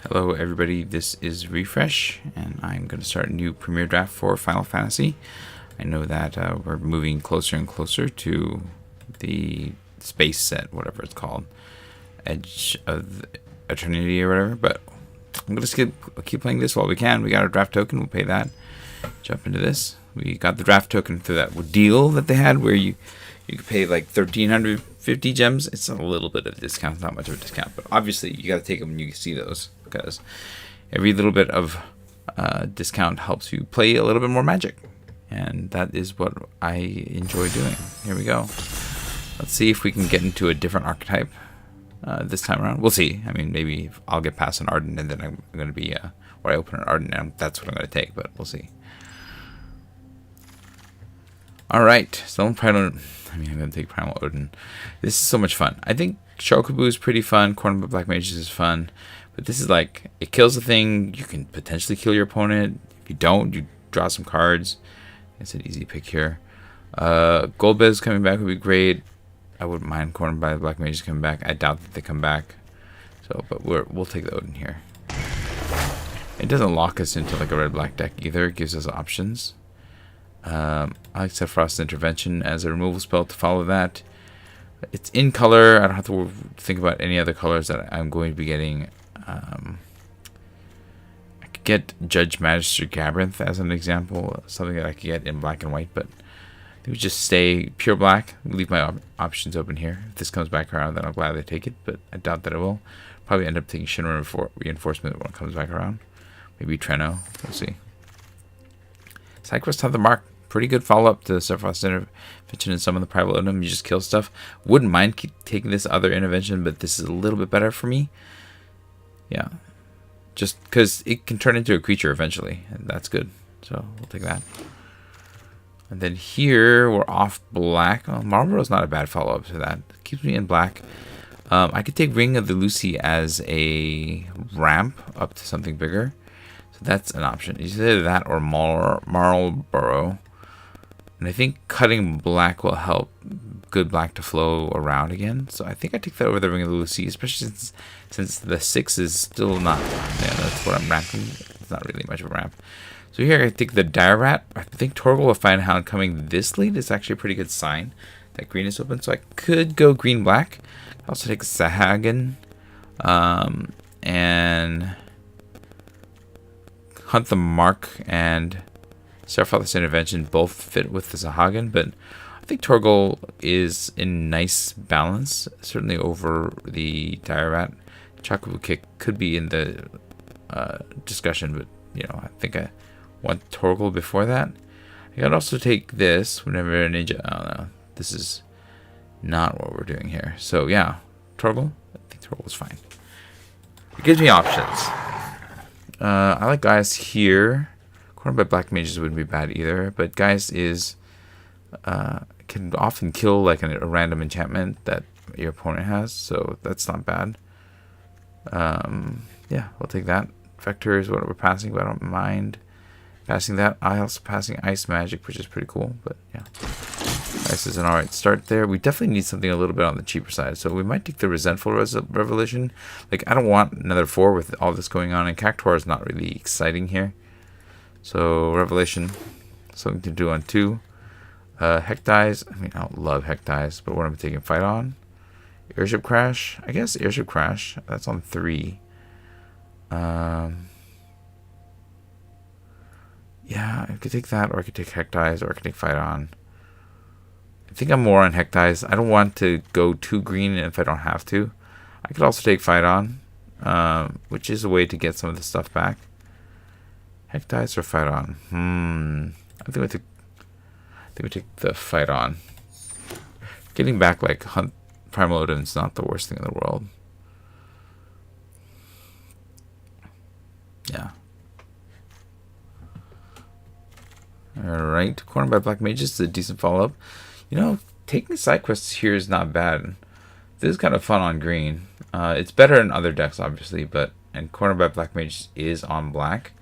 Hello everybody, this is Refresh, and I'm going to start a new premiere draft for Final Fantasy. I know that we're moving closer and closer to the space set, whatever it's called, Edge of Eternity or whatever, but I'm going to keep playing this while we can. We got our draft token, we'll pay that. Jump into this. We got the draft token through that deal that they had where you could pay like 1,350 gems. It's a little bit of a discount, it's not much of a discount, but obviously you got to take them when you see those, because every little bit of discount helps you play a little bit more Magic, and that is what I enjoy doing. Here we go. Let's see if we can get into a different archetype this time around. We'll see. I mean, maybe I'll get past an Ardent, and then I'm going to be where I open an Ardent, and that's what I'm going to take, but we'll see. Alright, so Primal, I'm going to take Primal Odin. This is so much fun. I think Chocobo is pretty fun, Cornered by Black Mages is fun, but this is like, it kills the thing, you can potentially kill your opponent. If you don't, you draw some cards. It's an easy pick here. Golbez coming back would be great. I wouldn't mind Cornered by the Black Mages coming back. I doubt that they come back. So, but we'll take the Odin here. It doesn't lock us into like a red-black deck either, it gives us options. I like Sephiroth's Intervention as a removal spell to follow that. It's in color. I don't have to think about any other colors that I'm going to be getting. I could get Judge Magister Gabrith as an example, something that I could get in black and white, but I think we just stay pure black. Leave my options open here. If this comes back around, then I'll gladly take it, but I doubt that it will. Probably end up taking Shinra Reinforcement when it comes back around. Maybe Treno. We'll see. Side quests have the mark. Pretty good follow-up to Sephiroth's Intervention and some of the Primal Odin. You just kill stuff. Wouldn't mind taking this other intervention, but this is a little bit better for me. Yeah. Just because it can turn into a creature eventually, and that's good. So we'll take that. And then here, we're off black. Oh, Marlboro's not a bad follow-up to that. It keeps me in black. I could take Ring of the Lucy as a ramp up to something bigger. That's an option. It's either that or Marlboro. And I think cutting black will help good black to flow around again. So I think I take that over the Ring of the Lucy, especially since the 6 is still not... Yeah, that's what I'm ramping. It's not really much of a ramp. So here I take the Dire Rat. I think Torgal of Fine Hound coming this late is actually a pretty good sign that green is open. So I could go green-black. I also take Sahagin. And... Hunt the Mark and Sephiroth's Intervention both fit with the Sahagin, but I think Torgal is in nice balance, certainly over the Dire Rat. Chocobo Kick could be in the discussion, but you know, I think I want Torgal before that. I could also take this whenever a ninja. I don't know. This is not what we're doing here. So yeah, Torgal. I think Torgal is fine. It gives me options. I like Gaius here. Cornered by Black Mages wouldn't be bad either, but Gaius is can often kill like a random enchantment that your opponent has, so that's not bad. Yeah, we'll take that. Vector is what we're passing, but I don't mind passing that. I also passing Ice Magic, which is pretty cool, but yeah. Ice is an alright start there. We definitely need something a little bit on the cheaper side, so we might take the Resentful Revelation. Like, I don't want another 4 with all this going on, and Cactuar is not really exciting here. So, Revelation, something to do on 2. Hectize, I mean, I don't love Hectize, but what am I taking? Fight On? Airship Crash? I guess Airship Crash, that's on 3. Yeah, I could take that, or I could take Hectize, or I could take Fight On. I think I'm more on Hectize. I don't want to go too green if I don't have to. I could also take Fight On, which is a way to get some of the stuff back. Hectize or Fight On? I think we take the Fight On. Getting back like Hunt Primal Odin is not the worst thing in the world. Yeah. Alright, Cornered by Black Mages is a decent follow-up. You know, taking side quests here is not bad. This is kind of fun on green. It's better in other decks, obviously, and Cornered by Black Mages is on black.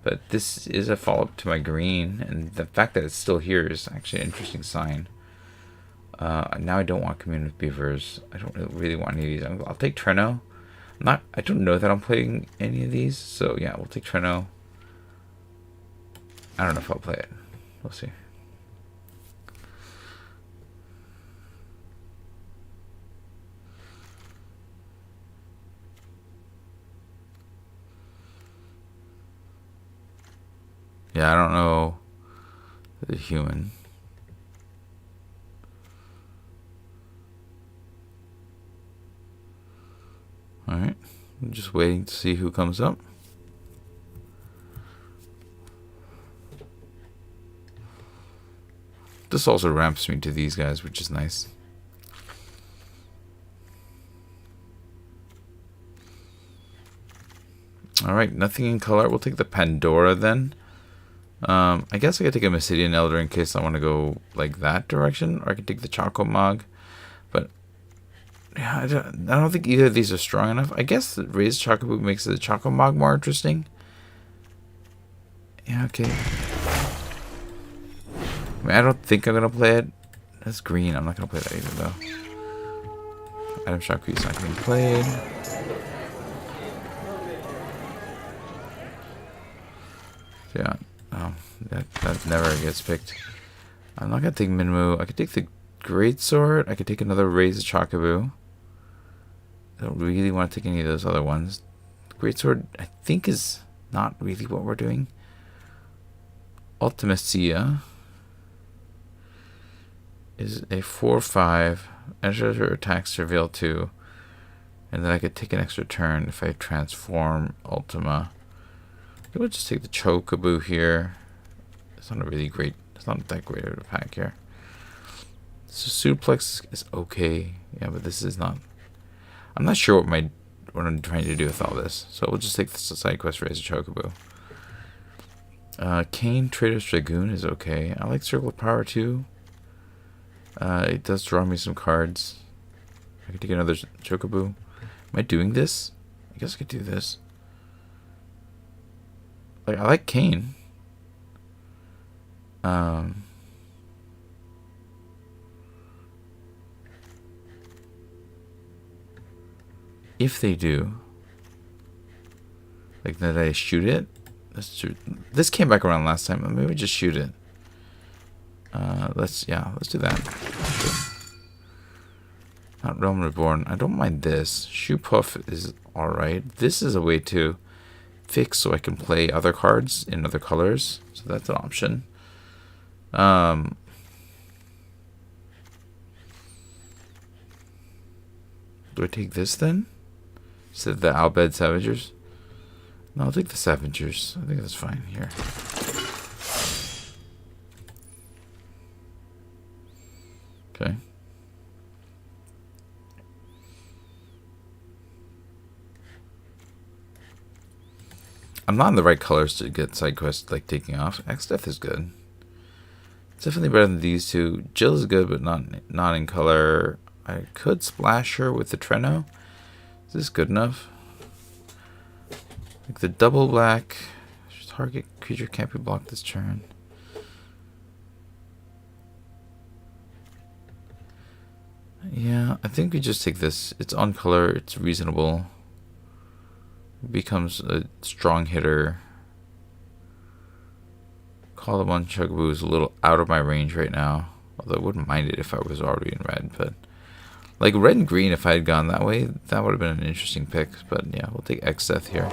But this is a follow-up to my green, and the fact that it's still here is actually an interesting sign. Now I don't want Commune with Beavers. I don't really want any of these. I'll take Treno. I'm I don't know that I'm playing any of these, so yeah, we'll take Treno. I don't know if I'll play it. We'll see. Yeah, I don't know the human. Alright, I'm just waiting to see who comes up. This also ramps me to these guys, which is nice. Alright, nothing in color. We'll take the Pandora then. I guess I could take a Mesidian Elder in case I want to go like that direction, or I could take the Choco-Mog. But yeah, I don't think either of these are strong enough. I guess the Raised Chocobo makes the Choco-Mog more interesting. Yeah, okay. I mean, I don't think I'm gonna play it. That's green. I'm not gonna play that either though. Item Shot Crease not getting played. Yeah. Oh, that never gets picked. I'm not gonna take Minmu. I could take the Great Sword. I could take another Raised Chocobo. I don't really want to take any of those other ones. Great Sword, I think, is not really what we're doing. Ultimacia is a 4/5. Enters or attacks Surveil 2. And then I could take an extra turn if I transform Ultima. We'll just take the Chocobo here. It's not that great of a pack here. So Suplex is okay. Yeah, but this is not. I'm not sure what I'm trying to do with all this. So we'll just take the side quest for Raise a Chocobo. Kane Trader's Dragoon is okay. I like Circle of Power too. It does draw me some cards. I could take another Chocobo. Am I doing this? I guess I could do this. Like, I like Kane. If they do, like, that I shoot it. This came back around last time. Maybe we just shoot it. Let's do that. Not Realm Reborn. I don't mind this. Shoe Puff is alright. This is a way to fix so I can play other cards in other colors. So that's an option. Do I take this then? Instead of the Albed Savagers? No, I'll take the Savagers. I think that's fine here. Okay. I'm not in the right colors to get side quests like taking off. X-Death is good. It's definitely better than these two. Jill is good, but not in color. I could splash her with the Treno. Is this good enough? Like the double black. Target creature can't be blocked this turn. Yeah, I think we just take this. It's on color. It's reasonable. It becomes a strong hitter. Call the one Chocobo is a little out of my range right now. Although I wouldn't mind it if I was already in red. But like red and green, if I had gone that way, that would have been an interesting pick. But yeah, we'll take X-Death here.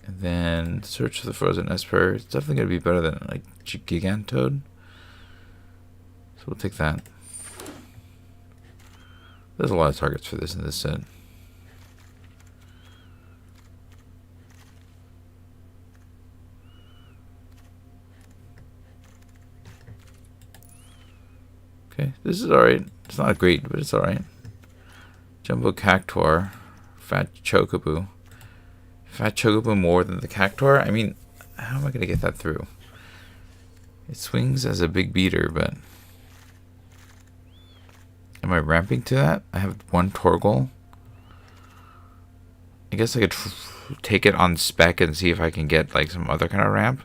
And then Search for the Frozen Esper. It's definitely going to be better than like Gigantode. So we'll take that. There's a lot of targets for this in this set. Okay, this is alright. It's not great, but it's alright. Jumbo Cactuar. Fat Chocobo. Fat Chocobo more than the Cactuar? I mean, how am I going to get that through? It swings as a big beater, but... Am I ramping to that? I have one Torgal. I guess I could take it on spec and see if I can get like some other kind of ramp.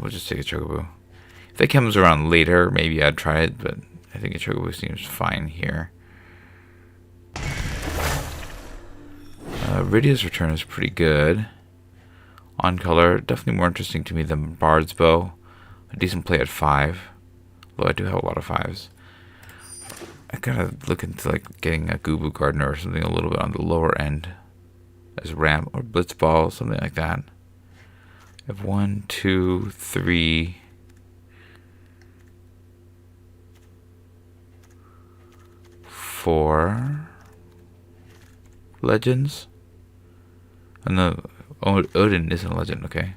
We'll just take a Chocobo. If it comes around later, maybe I'd try it, but I think a Chocobo seems fine here. Rydia's Return is pretty good. On color, definitely more interesting to me than Bard's Bow. A decent play at 5. Although I do have a lot of 5s. I gotta look into like getting a Gubu Gardener or something a little bit on the lower end. As ramp or Blitzball, something like that. I have 1, 2, 3. 4 legends. Oh, no, Odin isn't a legend. Okay.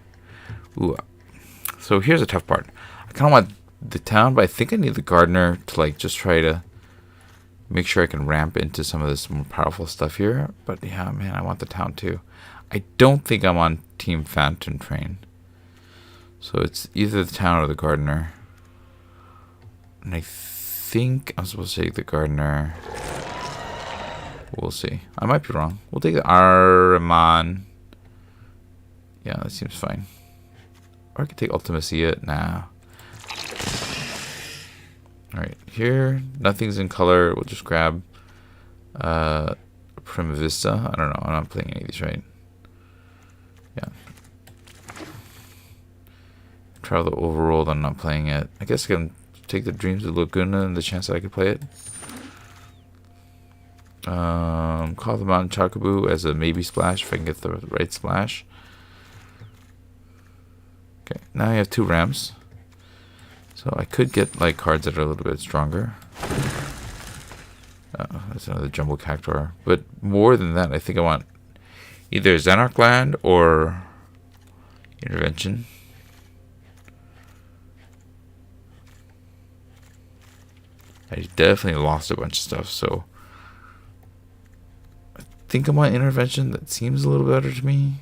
Ooh. So here's a tough part. I kind of want the town, but I think I need the gardener to like just try to make sure I can ramp into some of this more powerful stuff here. But yeah, man, I want the town too. I don't think I'm on Team Phantom Train. So it's either the town or the gardener. And I think I'm supposed to take the gardener. We'll see. I might be wrong. We'll take the Ahriman. Yeah, that seems fine. Or I could take Ultimacia. Nah. Alright, here, nothing's in color. We'll just grab Prima Vista. I don't know. I'm not playing any of these, right? Yeah. Travel the Overworld. I'm not playing it. I guess I can take the Dreams of Laguna and the chance that I could play it. Call the Mountain Chocobo as a maybe splash if I can get the right splash. Okay, now I have 2 ramps. So I could get like cards that are a little bit stronger. That's another Jumbo Cactuar. But more than that, I think I want either Zanark Land or Intervention. I definitely lost a bunch of stuff, so I think I want Intervention. That seems a little better to me.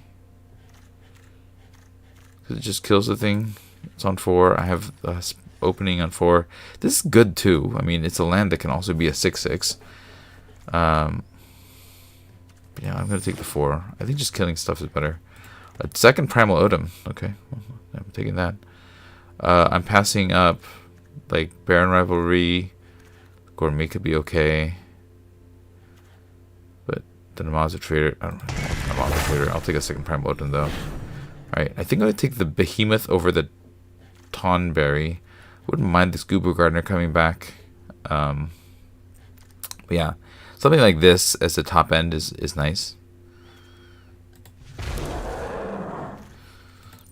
Because it just kills the thing. It's on 4. I have opening on 4. This is good too. I mean, it's a land that can also be a 6/6. But yeah, I'm going to take the 4. I think just killing stuff is better. A second Primal Odin. Okay, well, I'm taking that. I'm passing up like Baron Rivalry. Gourmet could be okay. But the Namazu Trader. I don't know. Namazu Trader. I'll take a second Primal Odin though. Alright, I think I'm going to take the Behemoth over the Tonberry. Wouldn't mind this Gubu Gardener coming back. But yeah, something like this as the top end is nice.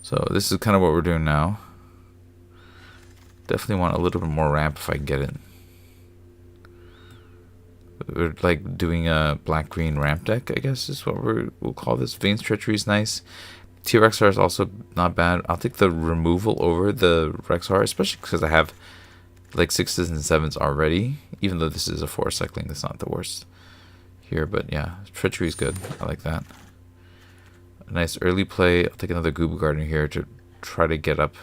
So this is kind of what we're doing now. Definitely want a little bit more ramp if I can get it. We're like doing a black-green ramp deck, I guess is what we'll call this. Vein's Treachery is nice. T-Rexar is also not bad. I'll take the removal over the Rexar, especially because I have like 6s and 7s already. Even though this is a 4 cycling, that's not the worst here. But yeah, Treachery is good. I like that. A nice early play. I'll take another Gubu Gardener here to try to get up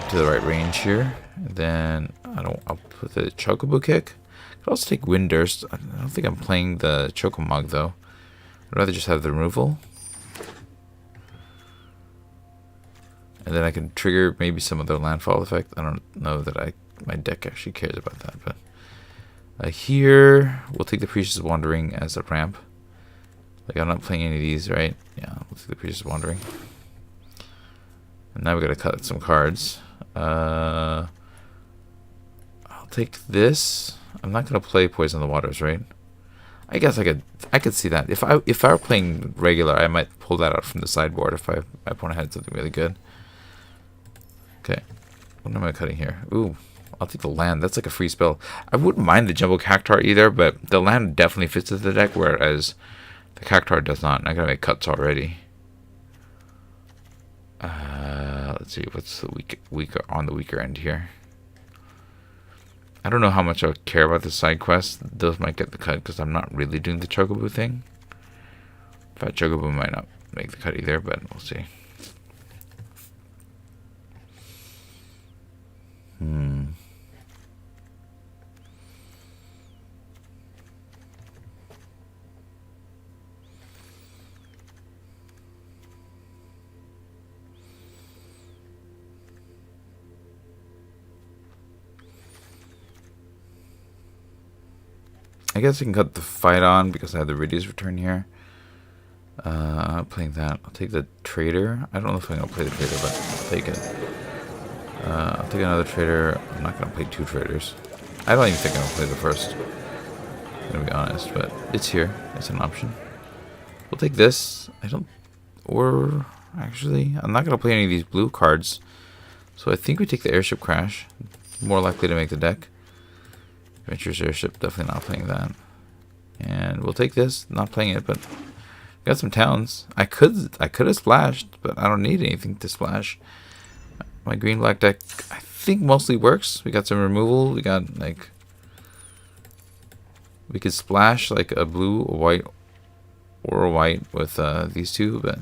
to the right range here. And then I'll put the Chocobo Kick. I could also take Windurst. I don't think I'm playing the Chocomog though. I'd rather just have the removal. And then I can trigger maybe some of the landfall effect. I don't know that my deck actually cares about that. But here, we'll take the Precious Wandering as a ramp. Like, I'm not playing any of these, right? Yeah, we'll take the Precious Wandering. And now we got to cut some cards. I'll take this. I'm not going to play Poison the Waters, right? I guess I could see that. If I were playing regular, I might pull that out from the sideboard if my opponent had something really good. Okay, what am I cutting here? Ooh, I'll take the land. That's like a free spell. I wouldn't mind the Jumbo Cactuar either, but the land definitely fits into the deck, whereas the Cactuar does not. And I gotta make cuts already. Let's see, what's the weaker end here? I don't know how much I would care about the side quests. Those might get the cut because I'm not really doing the Chocobo thing. Fat Chocobo might not make the cut either, but we'll see. I guess I can cut the fight on because I have the Ridia's Return here. I'm not playing that. I'll take the Trader. I don't know if I'm going to play the Trader, but I'll take it. I'll take another Trader. I'm not going to play 2 Traders. I don't even think I'm going to play the first. I'm going to be honest, but it's here. It's an option. We'll take this. Or actually, I'm not going to play any of these blue cards. So I think we take the Airship Crash. More likely to make the deck. Adventurous Airship, definitely not playing that. And we'll take this, not playing it, but got some towns. I could have splashed, but I don't need anything to splash. My green black deck, I think, mostly works. We got some removal. We got like, we could splash like a blue, a white, or a white with these two, but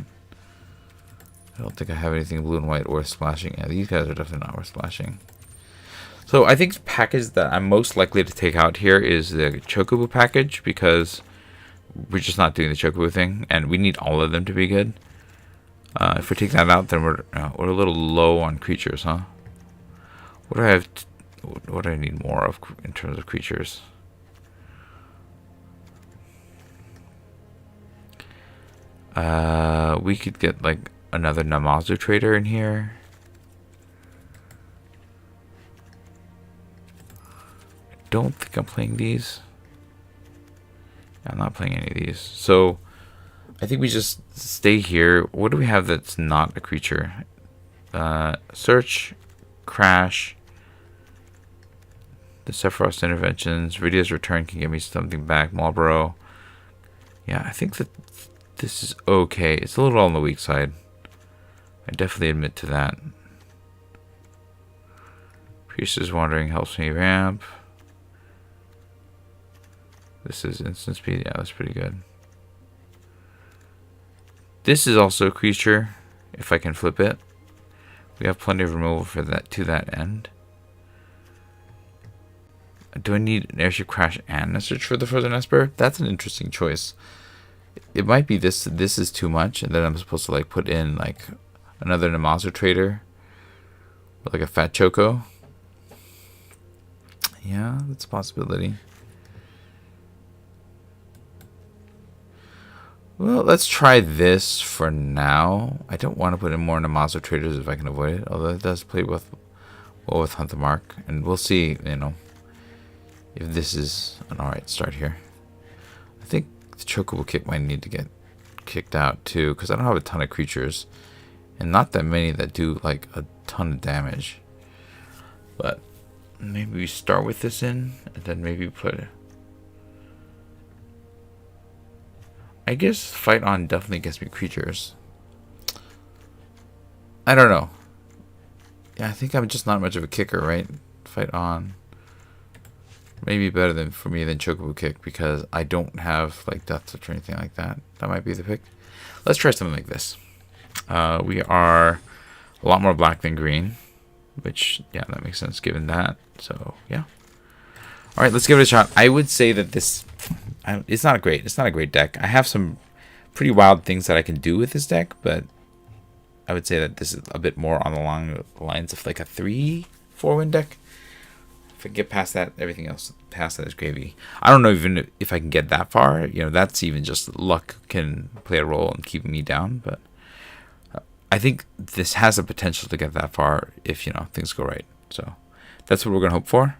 I don't think I have anything blue and white worth splashing. Yeah, these guys are definitely not worth splashing. So I think the package that I'm most likely to take out here is the Chocobo package, because we're just not doing the Chocobo thing, and we need all of them to be good. If we take that out, then we're a little low on creatures, huh? What do I have? What do I need more of in terms of creatures? We could get like another Namazu Trader in here. Don't think I'm playing these. I'm not playing any of these. So I think we just stay here. What do we have that's not a creature? Search, Crash, the Sephiroth Interventions, Ridia's Return can give me something back, Marlboro. Yeah, I think that this is okay. It's a little on the weak side. I definitely admit to that. Priestess Wandering helps me ramp. This is instant speed. Yeah, that's pretty good. This is also a creature, if I can flip it. We have plenty of removal for that to that end. Do I need an Airship Crash and a Search for the Frozen Esper? That's an interesting choice. It might be this is too much, and then I'm supposed to like put in like another Namazu Trader with like a Fat Choco. Yeah, that's a possibility. Well, let's try this for now. I don't want to put in more Namazu Traders if I can avoid it, although it does play well with Hunt the Mark, and we'll see, you know, if this is an alright start here. I think the Chocobo Kick might need to get kicked out too, because I don't have a ton of creatures, and not that many that do like a ton of damage. But maybe we start with this in, and then maybe put it. I guess Fight On definitely gets me creatures. I don't know. Yeah, I think I'm just not much of a kicker, right? Fight On. Maybe better for me than Chocobo Kick, because I don't have like Death Touch or anything like that. That might be the pick. Let's try something like this. We are a lot more black than green, which, yeah, that makes sense given that. So, yeah. All right, let's give it a shot. I would say that this, it's not a great deck. I have some pretty wild things that I can do with this deck, but I would say that this is a bit more on the lines of like a 3-4 win deck. If I get past that, everything else past that is gravy. I don't know even if I can get that far. You know, that's even just luck can play a role in keeping me down, but I think this has a potential to get that far if, you know, things go right. So that's what we're going to hope for.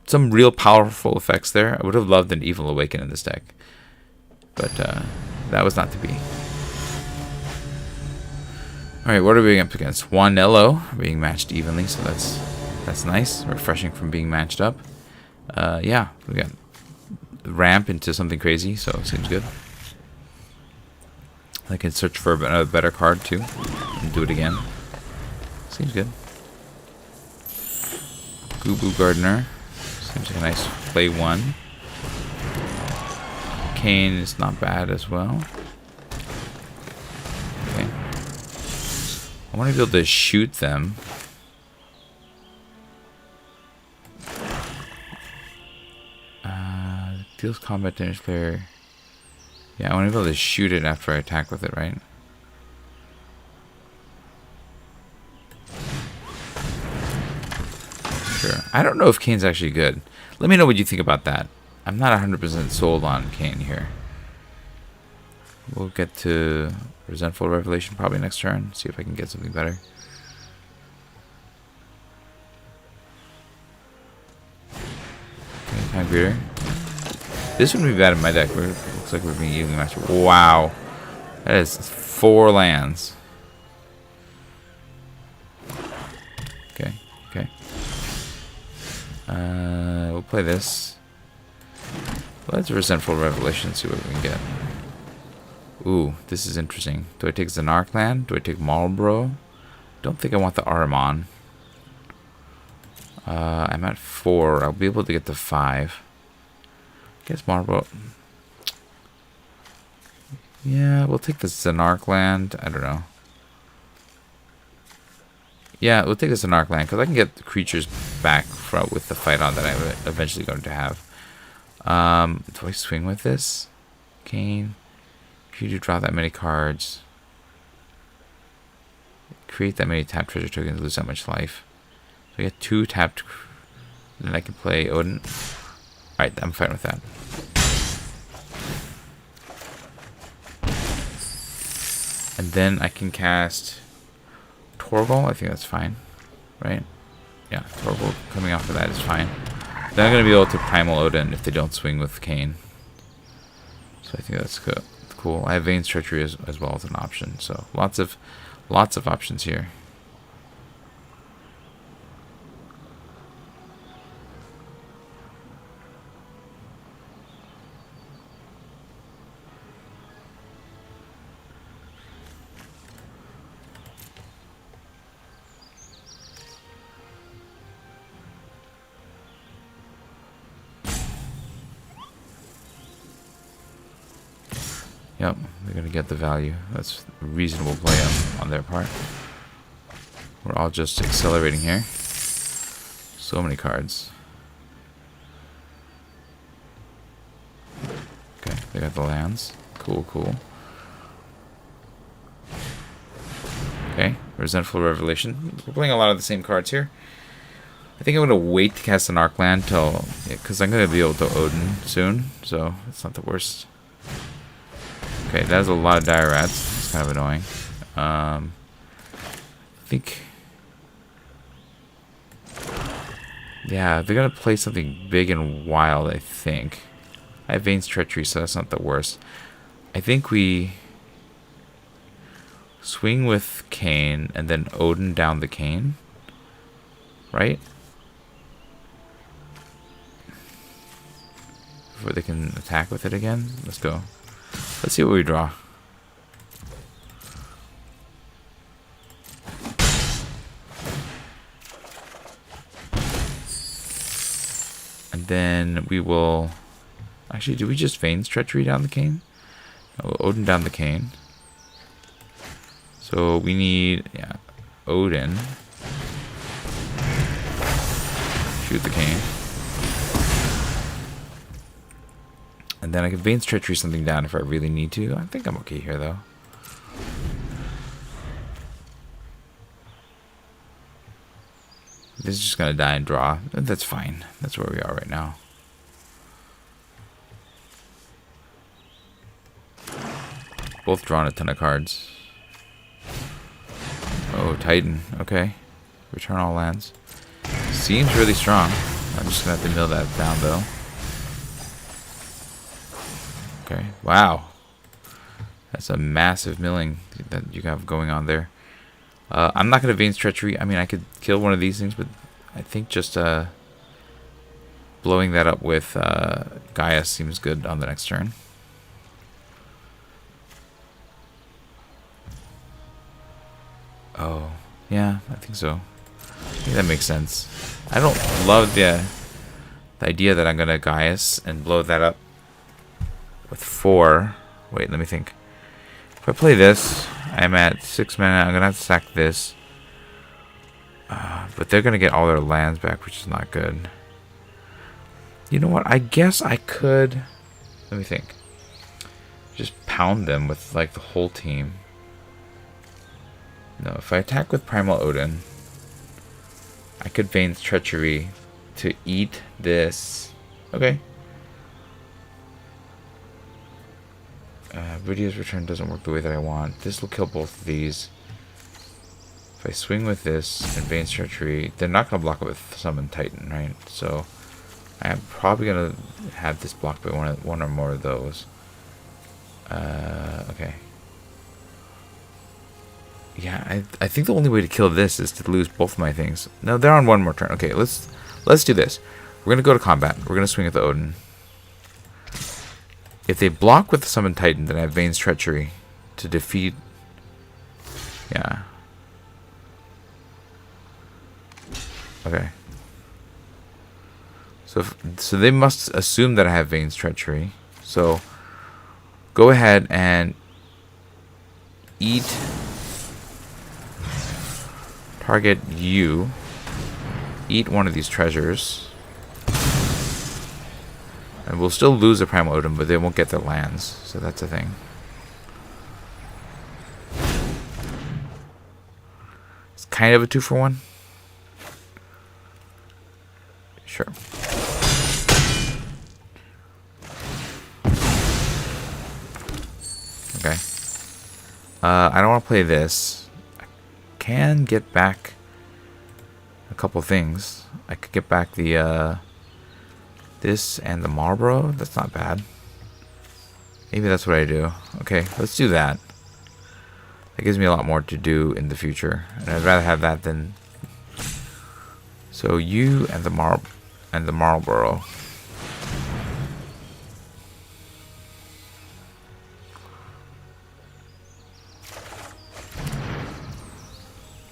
Some real powerful effects there. I would have loved an Evil Awaken in this deck, but that was not to be. Alright, what are we up against? Juanello being matched evenly, so that's nice. Refreshing from being matched up. Yeah, we got ramp into something crazy, so it seems good. I can search for another better card too and do it again. Seems good. Gubu Gardener. Seems like a nice play one. Kane is not bad as well. Okay. I want to be able to shoot them. Deals combat damage player. Yeah, I want to be able to shoot it after I attack with it, right? Sure. I don't know if Kane's actually good. Let me know what you think about that. I'm not 100% sold on Kane here. We'll get to Resentful Revelation probably next turn. See if I can get something better. Okay, Time Greeter. This wouldn't be bad in my deck. Looks like we're being evenly matched. Wow. That is 4 lands. Okay, okay. We'll play this. Let's Resentful Revelation, see what we can get. Ooh, this is interesting. Do I take Zanarkland? Do I take Marlborough? Don't think I want the Ahriman. I'm at 4. I'll be able to get to 5. I guess Marlborough. Yeah, we'll take the Zanarkland. I don't know. Yeah, we'll take the Zanarkland because I can get the creatures back with the fight on that I'm eventually going to have. Do I swing with this? Kane. If you do draw that many cards, create that many tapped treasure tokens, lose that much life. So I get 2 tapped, then I can play Odin. Alright, I'm fine with that. And then I can cast Torgal. I think that's fine, right? Yeah, Torgal coming off of that is fine. Then I'm going to be able to Primal Odin if they don't swing with Kane. So I think that's good. Cool. I have Vane's Treachery as well as an option. So lots of options here. Yep, they're going to get the value. That's a reasonable play on their part. We're all just accelerating here. So many cards. Okay, they got the lands. Cool, cool. Okay, Resentful Revelation. We're playing a lot of the same cards here. I think I'm going to wait to cast an Arcland till... because I'm going to be able to Odin soon, so it's not the worst. Okay, that has a lot of Dire Rats. It's kind of annoying. I think... yeah, they're going to play something big and wild, I think. I have Vane's Treachery, so that's not the worst. I think we... swing with Kane, and then Odin down the Kane. Right? Before they can attack with it again. Let's go. Let's see what we draw. And then we will... actually, do we just Vane's Treachery down the Kane? No, we'll Odin down the Kane. So we need... yeah, Odin. Shoot the Kane. And then I can Vane's Treachery something down if I really need to. I think I'm okay here, though. This is just going to die and draw. That's fine. That's where we are right now. Both drawn a ton of cards. Oh, Titan. Okay. Return all lands. Seems really strong. I'm just going to have to mill that down, though. Okay. Wow. That's a massive milling that you have going on there. I'm not going to Vane's Treachery. I mean, I could kill one of these things, but I think just blowing that up with Gaia seems good on the next turn. Oh, yeah, I think so. I think that makes sense. I don't love the idea that I'm going to Gaius and blow that up with 4. Wait, let me think. If I play this, I'm at 6 mana. I'm going to have to sack this. But they're going to get all their lands back, which is not good. You know what? I guess I could... let me think. Just pound them with, like, the whole team. No, if I attack with Primal Odin, I could Vane's Treachery to eat this. Okay. Rydia's Return doesn't work the way that I want. This will kill both of these. If I swing with this and Vane's Treachery, they're not going to block it with Summon Titan, right? So I'm probably going to have this blocked by one or more of those. Okay. Yeah, I think the only way to kill this is to lose both of my things. No, they're on one more turn. Okay, let's do this. We're gonna go to combat. We're gonna swing at the Odin. If they block with the Summon Titan, then I have Vane's Treachery to defeat. Yeah. Okay. So they must assume that I have Vane's Treachery. So go ahead and eat. Target you. Eat one of these treasures. And we'll still lose a Primal Odin, but they won't get their lands. So that's a thing. It's kind of a 2-for-1. Sure. Okay. I don't want to play this. Can get back a couple things. I could get back the this and the Marlborough. That's not bad. Maybe that's what I do. Okay, let's do that. That gives me a lot more to do in the future, and I'd rather have that than. So you and the Marlborough.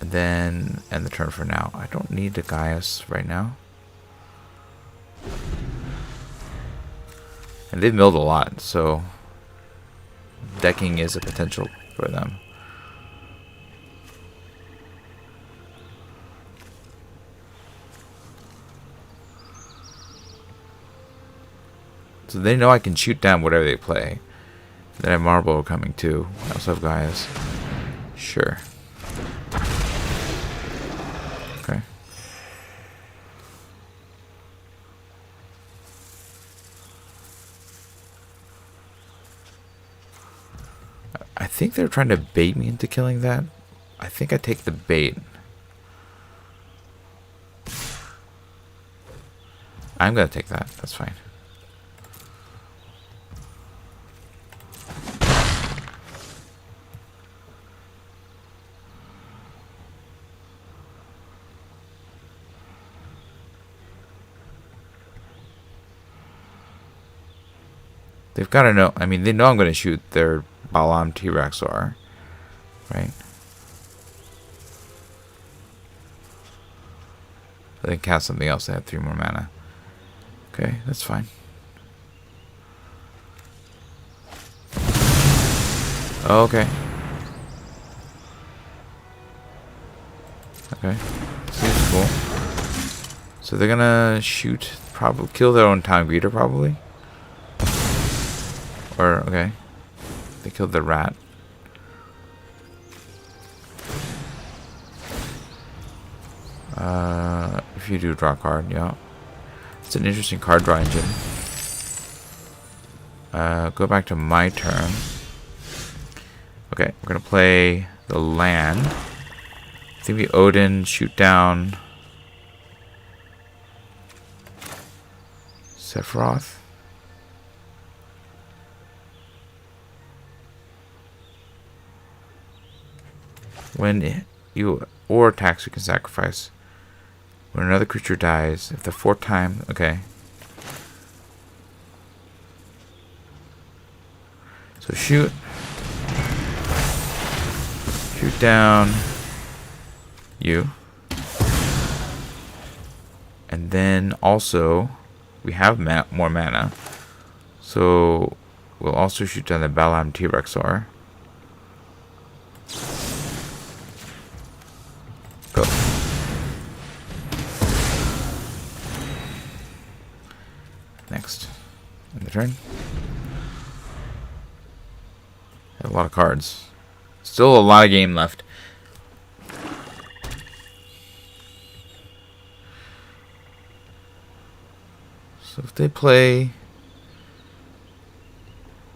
Then end the turn for now. I don't need the Gaius right now. And they've milled a lot, so decking is a potential for them. So they know I can shoot down whatever they play. Then I have Marlborough coming too. I also have Gaius. Sure. Okay. I think they're trying to bait me into killing that. I think I take the bait. I'm gonna take that. That's fine. They've got to know. I mean, they know I'm going to shoot their Balam T-Rexar, right? They cast something else. They have 3 more mana. Okay, that's fine. Okay. Okay. Seems cool. So they're gonna shoot, probably kill their own Time Greeter, probably. Or, okay. They killed the rat. If you do draw a card, yeah. It's an interesting card draw engine. Go back to my turn. Okay, we're gonna play the land. I think we Odin, shoot down Sephiroth. When you or attacks, you can sacrifice. When another creature dies, if the 4th time, okay. So shoot down you, and then also we have more mana, so we'll also shoot down the Balam T-Rexar. Go. Next. End the turn. Have a lot of cards. Still a lot of game left. So if they play...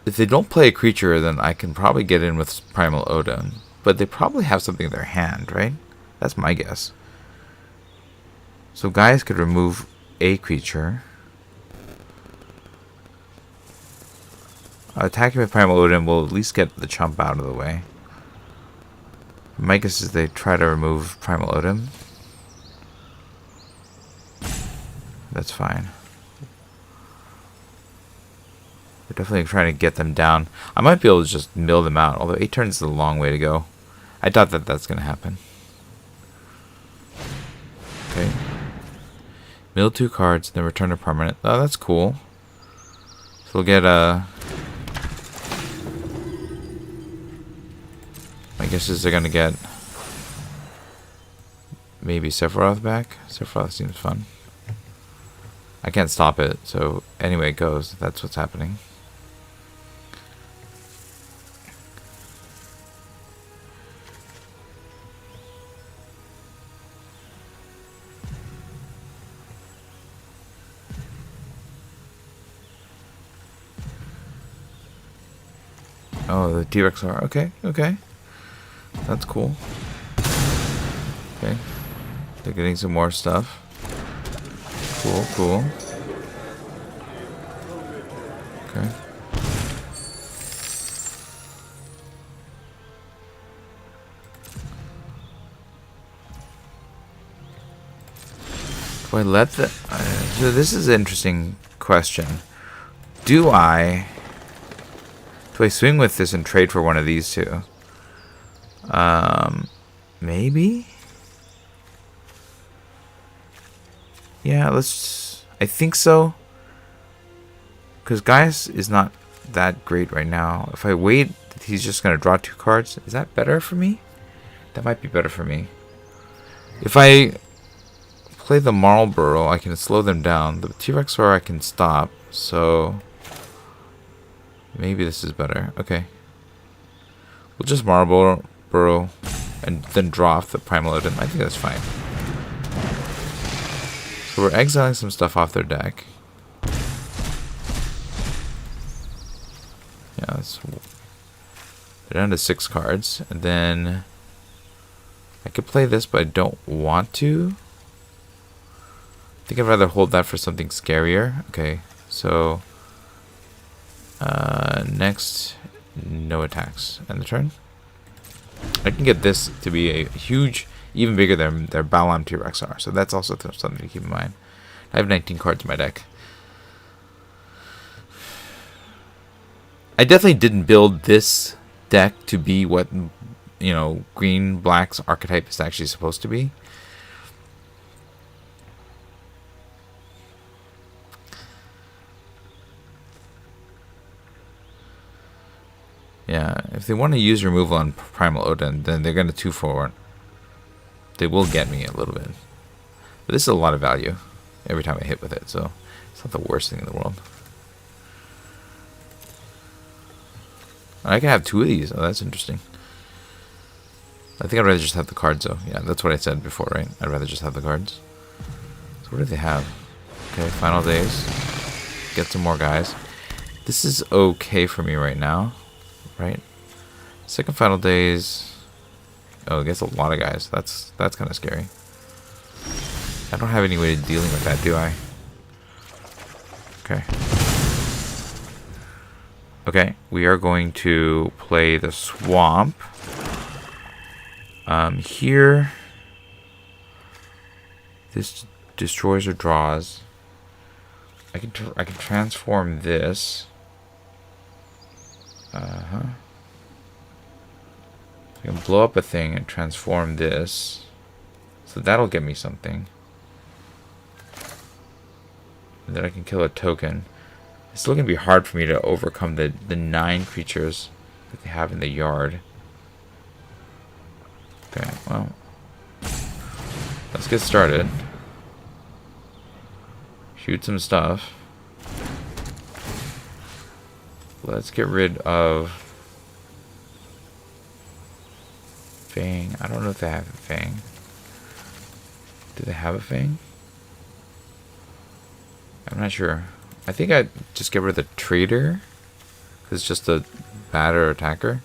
If they don't play a creature, then I can probably get in with Primal Odin. But they probably have something in their hand, right? That's my guess. So guys could remove a creature. Attacking with Primal Odin will at least get the chump out of the way. My guess is they try to remove Primal Odin. That's fine. We're definitely trying to get them down. I might be able to just mill them out, although 8 turns is a long way to go. I doubt that that's going to happen. Okay. Mill 2 cards, then return to permanent. Oh, that's cool. So we'll get a... My guess is they're going to get... maybe Sephiroth back. Sephiroth seems fun. I can't stop it, so anyway it goes. That's what's happening. Oh, the T-Rex are okay, okay. That's cool. Okay. They're getting some more stuff. Cool, cool. Okay. Do I let the... so this is an interesting question. Do I swing with this and trade for one of these two? Maybe? Yeah, let's... I think so. Because Gaius is not that great right now. If I wait, he's just going to draw 2 cards. Is that better for me? That might be better for me. If I play the Marlboro, I can slow them down. The T-Rex I can stop. So maybe this is better. Okay. We'll just Marlboro and then draw off the Primal Odin. I think that's fine. So we're exiling some stuff off their deck. Yeah, they're down to 6 cards. And then I could play this, but I don't want to. I think I'd rather hold that for something scarier. Okay, so next, no attacks. End the turn. I can get this to be a huge, even bigger than their Balam T-Rex are. So that's also something to keep in mind. I have 19 cards in my deck. I definitely didn't build this deck to be what, you know, green black's archetype is actually supposed to be. Yeah, if they want to use removal on Primal Odin, then they're going to 2-4. They will get me a little bit. But this is a lot of value every time I hit with it, so it's not the worst thing in the world. I can have 2 of these. Oh, that's interesting. I think I'd rather just have the cards, though. Yeah, that's what I said before, right? I'd rather just have the cards. So what do they have? Okay, Final Days. Get some more guys. This is okay for me right now. Right? Second Final Days. Oh, it gets a lot of guys. That's kind of scary. I don't have any way of dealing with that, do I? Okay. Okay, we are going to play the Swamp. Here, this destroys or draws. I can transform this. I can blow up a thing and transform this. So that'll get me something. And then I can kill a token. It's still going to be hard for me to overcome the 9 creatures that they have in the yard. Okay, well. Let's get started. Shoot some stuff. Let's get rid of Fang. I don't know if they have a Fang. Do they have a Fang? I'm not sure. I think I'd just get rid of the trader. It's just a batter attacker.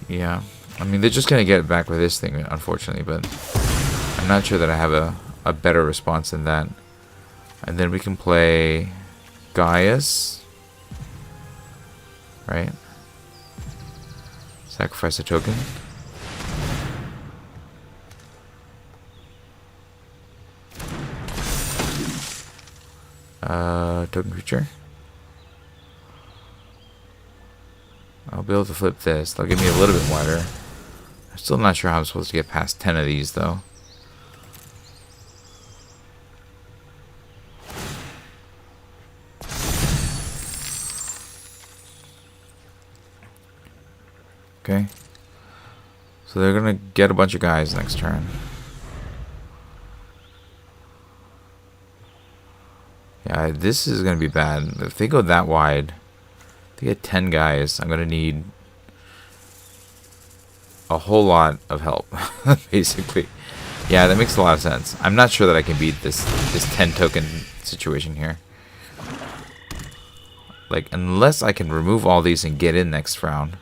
Yeah. I mean, they're just going to get it back with this thing, unfortunately. But I'm not sure that I have a better response than that. And then we can play Gaius. Right? Sacrifice a token. Token creature. I'll be able to flip this. They'll give me a little bit wider. I'm still not sure how I'm supposed to get past 10 of these, though. Okay. So they're gonna get a bunch of guys next turn. Yeah, this is gonna be bad. If they go that wide, to get 10 guys, I'm gonna need a whole lot of help, basically. Yeah, that makes a lot of sense. I'm not sure that I can beat this 10 token situation here. Like, unless I can remove all these and get in next round.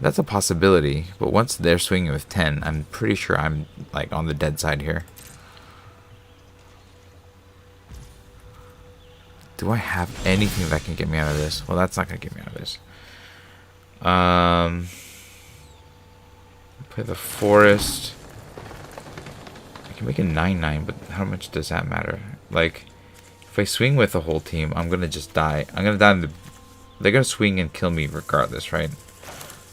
That's a possibility, but once they're swinging with 10, I'm pretty sure I'm like on the dead side here. Do I have anything that can get me out of this? Well, that's not going to get me out of this. Play the forest. I can make a 9/9, but how much does that matter? Like, if I swing with the whole team, I'm going to just die. I'm going to die in the... They're going to swing and kill me regardless, right?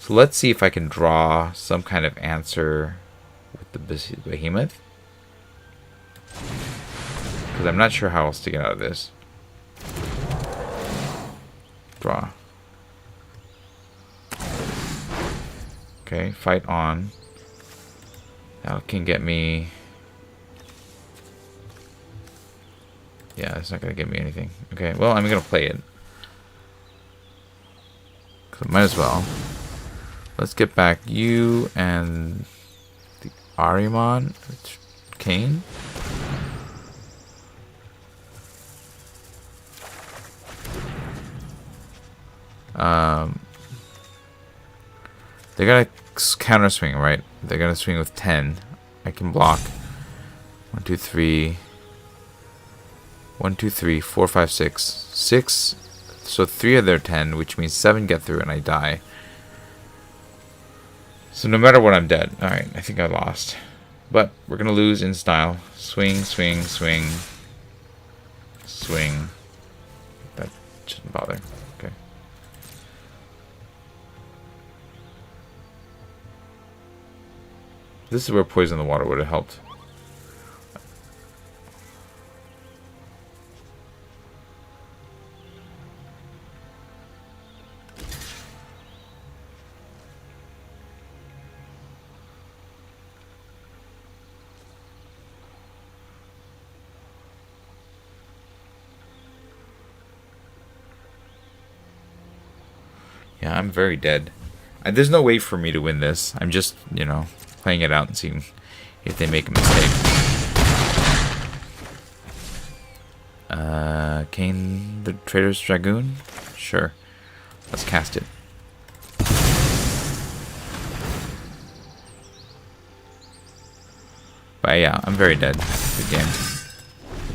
So let's see if I can draw some kind of answer with the behemoth. Because I'm not sure how else to get out of this. Draw. Okay, fight on. That can get me... Yeah, it's not going to get me anything. Okay, well, I'm going to play it. So might as well. Let's get back you and the Ahriman. Kain. They're gonna counter swing, right? They're gonna swing with 10. I can block. 1, 2, 3. 1, 2, 3, 4, 5, 6. 6. So 3 of their 10, which means 7 get through and I die. So no matter what, I'm dead. Alright, I think I lost. But we're gonna lose in style. Swing, swing, swing. Swing. That shouldn't bother. Okay. This is where poison the water would have helped. Yeah, I'm very dead. There's no way for me to win this. I'm just, you know, playing it out and seeing if they make a mistake. Kain the Trader's Dragoon? Sure. Let's cast it. But yeah, I'm very dead. Good game.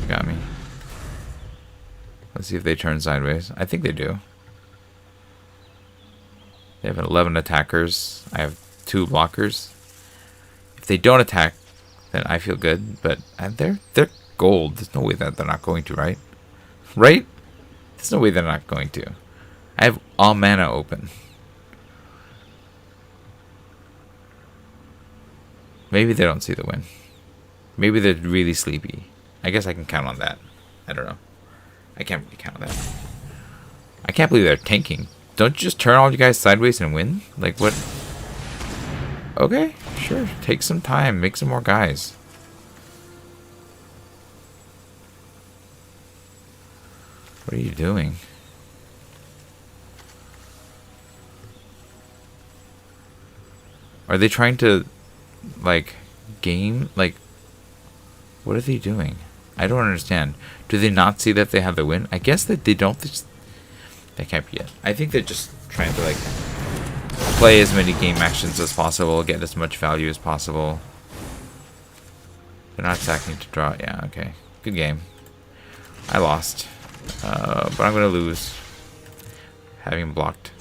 You got me. Let's see if they turn sideways. I think they do. They have 11 attackers. I have 2 blockers. If they don't attack, then I feel good. But they're gold. There's no way that they're not going to, right? Right? There's no way they're not going to. I have all mana open. Maybe they don't see the win. Maybe they're really sleepy. I guess I can count on that. I don't know. I can't really count on that. I can't believe they're tanking. Don't you just turn all you guys sideways and win? Like, what? Okay, sure. Take some time. Make some more guys. What are you doing? Are they trying to, like, game? Like, what are they doing? I don't understand. Do they not see that they have the win? I guess that they don't. They can't be it. I think they're just trying to like play as many game actions as possible, get as much value as possible. They're not attacking to draw. Yeah, okay. Good game. I lost. But I'm going to lose. Having blocked.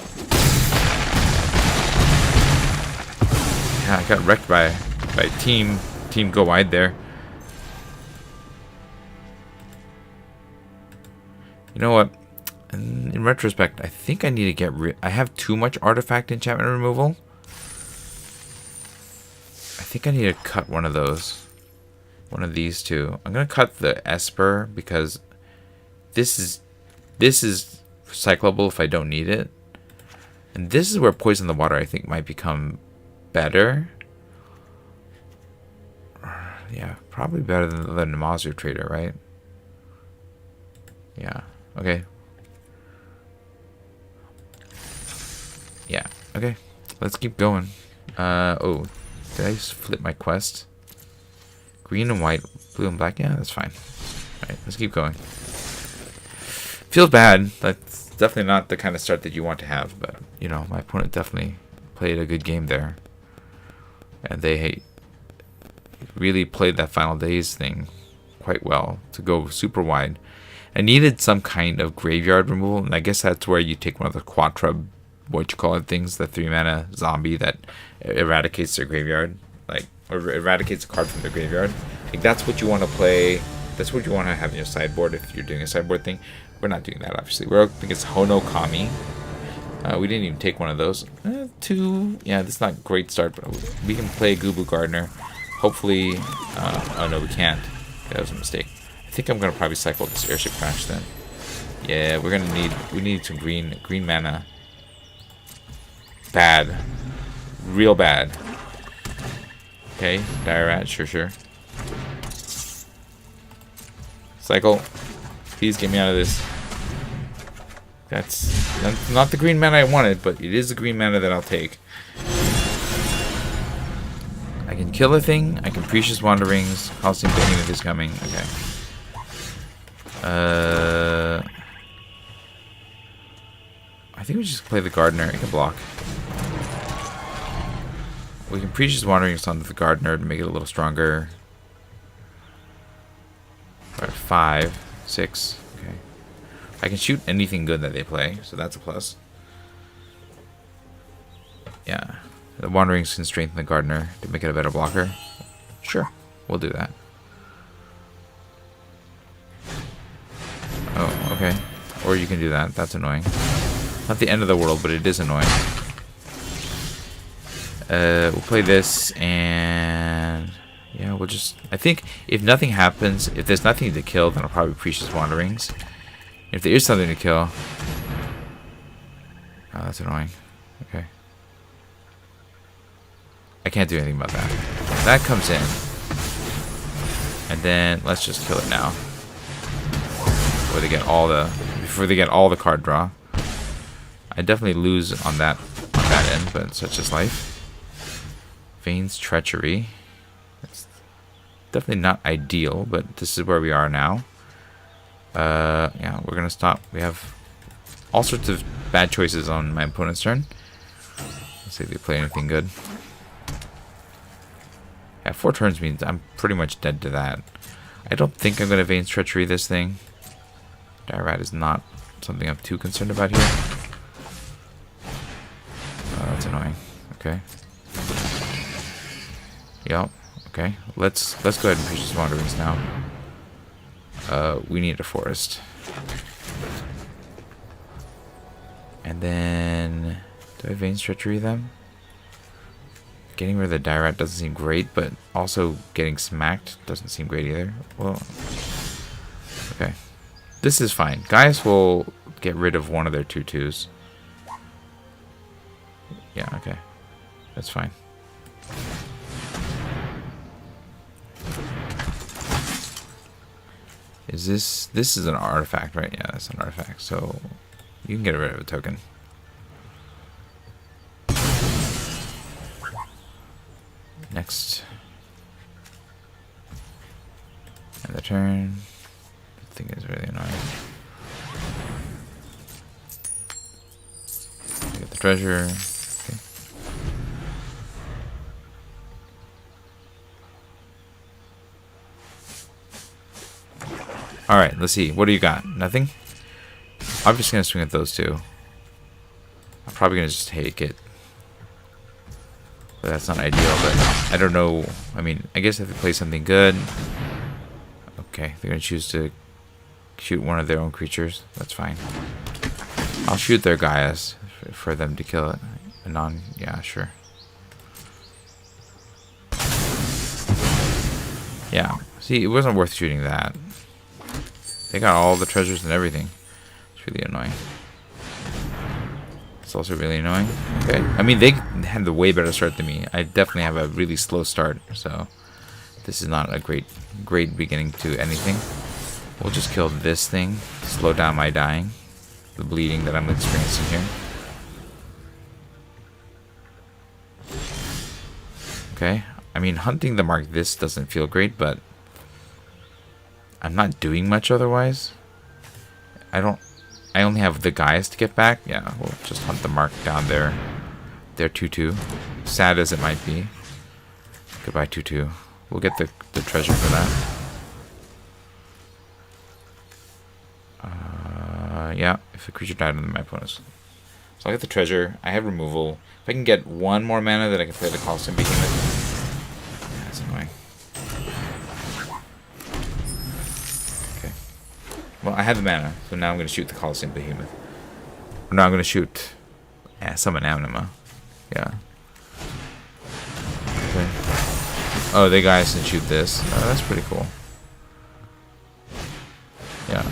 Yeah, I got wrecked by team go wide there. You know what? In retrospect, I think I need to get rid. I have too much artifact enchantment removal. I think I need to cut one of those. One of these two. I'm gonna cut the Esper because this is recyclable if I don't need it. And this is where Poison the Water I think might become better. Yeah, probably better than the Namazu Trader, right? Yeah. Okay. Yeah. Okay. Let's keep going. Oh, did I just flip my quest? Green and white, blue and black. Yeah, that's fine. All right, let's keep going. Feels bad. That's definitely not the kind of start that you want to have, but you know, my opponent definitely played a good game there, and they really played that final days thing quite well to go super wide. I needed some kind of graveyard removal, and I guess that's where you take one of the Quatra, what you call it, things, the 3-mana zombie that eradicates their graveyard, like, or eradicates a card from their graveyard. Like, that's what you want to play. That's what you want to have in your sideboard if you're doing a sideboard thing. We're not doing that, obviously. We're up against Hono Kami. We didn't even take one of those. Two. Yeah, this is not a great start, but we can play Gubu Gardener. Hopefully. Oh, no, we can't. That was a mistake. I think I'm going to probably cycle this Airship Crash then. Yeah, we're going to need... We need some green mana. Bad. Real bad. Okay, Dire Rat, sure. Cycle. Please get me out of this. That's not the green mana I wanted, but it is the green mana that I'll take. I can kill a thing. I can Precious Wanderings. Coliseum Behemoth is coming. Okay. I think we just play the Gardener. It can block. We can Precious Wanderings onto the Gardener to make it a little stronger. We're at 5, 6. Okay. I can shoot anything good that they play, so that's a plus. Yeah. The Wanderings can strengthen the Gardener to make it a better blocker. Sure. We'll do that. Oh, okay. Or you can do that. That's annoying. Not the end of the world, but it is annoying. We'll play this, and yeah, we'll just... I think if nothing happens, if there's nothing to kill, then I'll probably Precious Wanderings. If there is something to kill... Oh, that's annoying. Okay. I can't do anything about that. That comes in. And then let's just kill it now. Before they get all the card draw. I definitely lose on that end, but such is life. Vayne's Treachery. It's definitely not ideal, but this is where we are now. Yeah, we're gonna stop. We have all sorts of bad choices on my opponent's turn. Let's see if they play anything good. Yeah, 4 turns means I'm pretty much dead to that. I don't think I'm gonna Vayne's Treachery this thing. Dire Rat is not something I'm too concerned about here. Oh, that's annoying. Okay. Yep. Okay. Let's go ahead and Precious Wanderings now. We need a forest. And then do I Vayne's Treachery them? Getting rid of the Dire Rat doesn't seem great, but also getting smacked doesn't seem great either. Well, okay. This is fine. Gaius will get rid of one of their 2/2s. Yeah, okay. That's fine. Is this is an artifact, right? Yeah, that's an artifact. So you can get rid of a token. Next. turn. I think it's really annoying. Get the treasure. Okay. Alright, let's see. What do you got? Nothing? I'm just gonna swing at those two. I'm probably gonna just take it. But that's not ideal, but I don't know. I mean, I guess if they play something good. Okay, they're gonna choose to shoot one of their own creatures. That's fine. I'll shoot their Gaius for them to kill it. Yeah, sure. Yeah. See, it wasn't worth shooting that. They got all the treasures and everything. It's really annoying. It's also really annoying. Okay. I mean, they had the way better start than me. I definitely have a really slow start, so this is not a great beginning to anything. We'll just kill this thing. Slow down my dying. The bleeding that I'm experiencing here. Okay. I mean, hunting the mark this doesn't feel great, but I'm not doing much otherwise. I only have the guys to get back. Yeah, we'll just hunt the mark down there. They're 2-2. Sad as it might be. Goodbye, 2-2. We'll get the treasure for that. Yeah, if a creature died on my opponent's. So I'll get the treasure. I have removal. If I can get one more mana, then I can play the Colosseum Behemoth. Yeah, that's annoying. Okay. Well, I have the mana, so now I'm going to shoot the Colosseum Behemoth. Or now I'm going to shoot... Yeah, summon Anima. Yeah. Okay. Oh, they guys can shoot this. Oh, that's pretty cool. Yeah.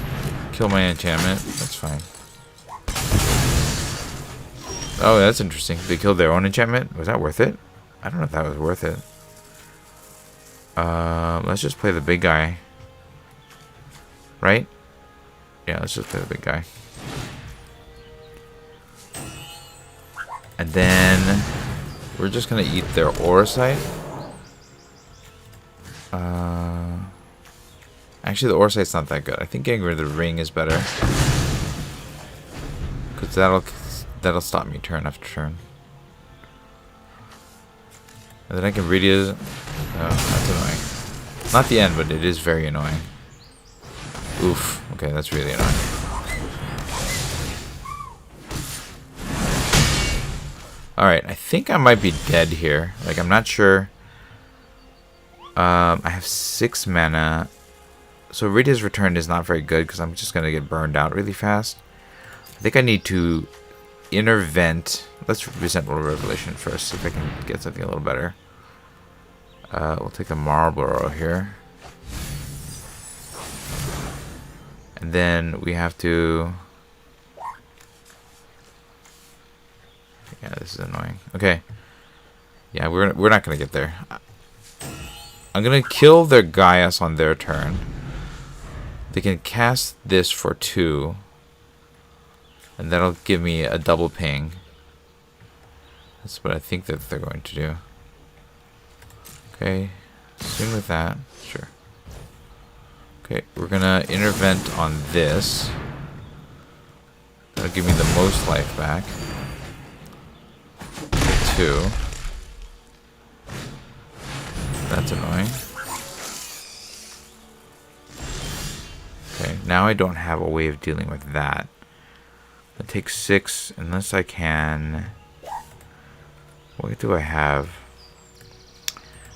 Kill my enchantment. That's fine. Oh, that's interesting. They killed their own enchantment? Was that worth it? I don't know if that was worth it. Let's just play the big guy. Right? Yeah, let's just play the big guy. And then we're just gonna eat their Auracite. Actually, the Auracite's not that good. I think getting rid of the ring is better. Because that'll stop me turn after turn. And then I can read it. Oh, that's annoying. Not the end, but it is very annoying. Oof. Okay, that's really annoying. Alright, I think I might be dead here. Like, I'm not sure. I have 6 mana. So Radia's Return is not very good because I'm just going to get burned out really fast. I think I need to intervent. Let's Resentful Revelation first, see if I can get something a little better. We'll take the Marlborough here. And then we have to... Yeah, this is annoying. Okay. Yeah, we're not going to get there. I'm going to kill their Gaius on their turn. They can cast this for 2. And that'll give me a double ping. That's what I think that they're going to do. Okay. Swing with that. Sure. Okay, we're going to intervent on this. That'll give me the most life back. 2. That's annoying. Okay, now I don't have a way of dealing with that. It takes 6 unless I can... What do I have?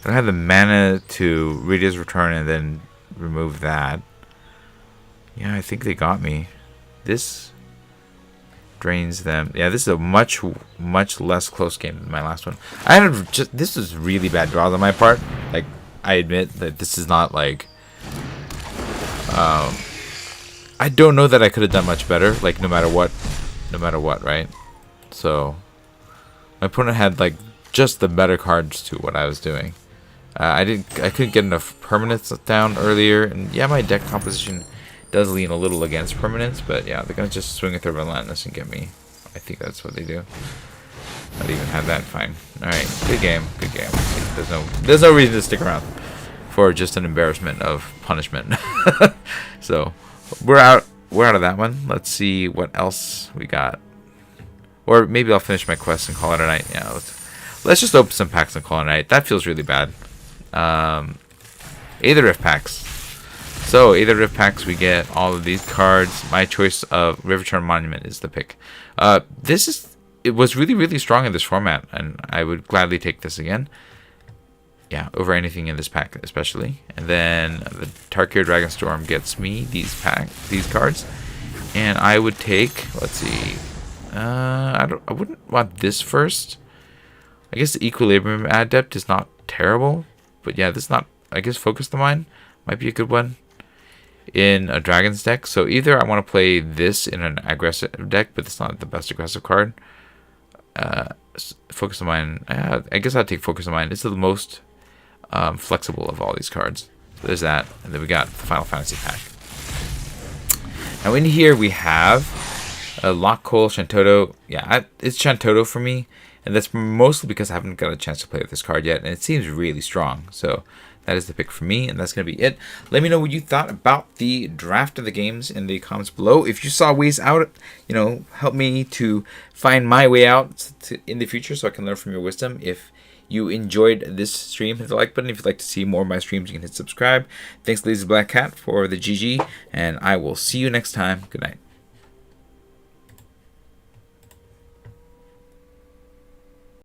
I don't have the mana to Radia's Return and then remove that. Yeah, I think they got me. This drains them. Yeah, this is a much less close game than my last one. This is really bad draws on my part. Like, I admit that this is not like I don't know that I could have done much better, like no matter what, right? So my opponent had like just the better cards to what I was doing. I couldn't get enough permanents down earlier, and yeah, my deck composition does lean a little against permanents, but yeah, they're gonna just swing at their Relentless and get me. I think that's what they do. Not even have that. Fine. All right, good game, good game. There's no reason to stick around. for just an embarrassment of punishment. So we're out of that one. Let's see what else we got. Or maybe I'll finish my quest and call it a night. Yeah, let's just open some packs and call it a night. That feels really bad. Aether Rift packs. So Aether Rift packs, we get all of these cards. My choice of Riverturn Monument is the pick. It was really, really strong in this format, and I would gladly take this again. Yeah, over anything in this pack, especially. And then the Tarkir Dragonstorm gets me these cards, and I would take. Let's see. I wouldn't want this first. I guess the Equilibrium Adept is not terrible, but yeah, this is not. I guess Focus the Mind might be a good one in a Dragon's deck. So either I want to play this in an aggressive deck, but it's not the best aggressive card. Focus the Mind. I guess I'd take Focus the Mind. It's the most flexible of all these cards. So there's that, and then we got the Final Fantasy pack. Now in here we have a Lockcoal Shantoto. Yeah, it's Shantoto for me, and that's mostly because I haven't got a chance to play with this card yet, and it seems really strong. So that is the pick for me, and that's going to be it. Let me know what you thought about the draft of the games in the comments below. If you saw ways out, help me to find my way out in the future so I can learn from your wisdom. If you enjoyed this stream, hit the like button. If you'd like to see more of my streams, you can hit subscribe. Thanks, Lazy Black Cat, for the GG, and I will see you next time. Good night.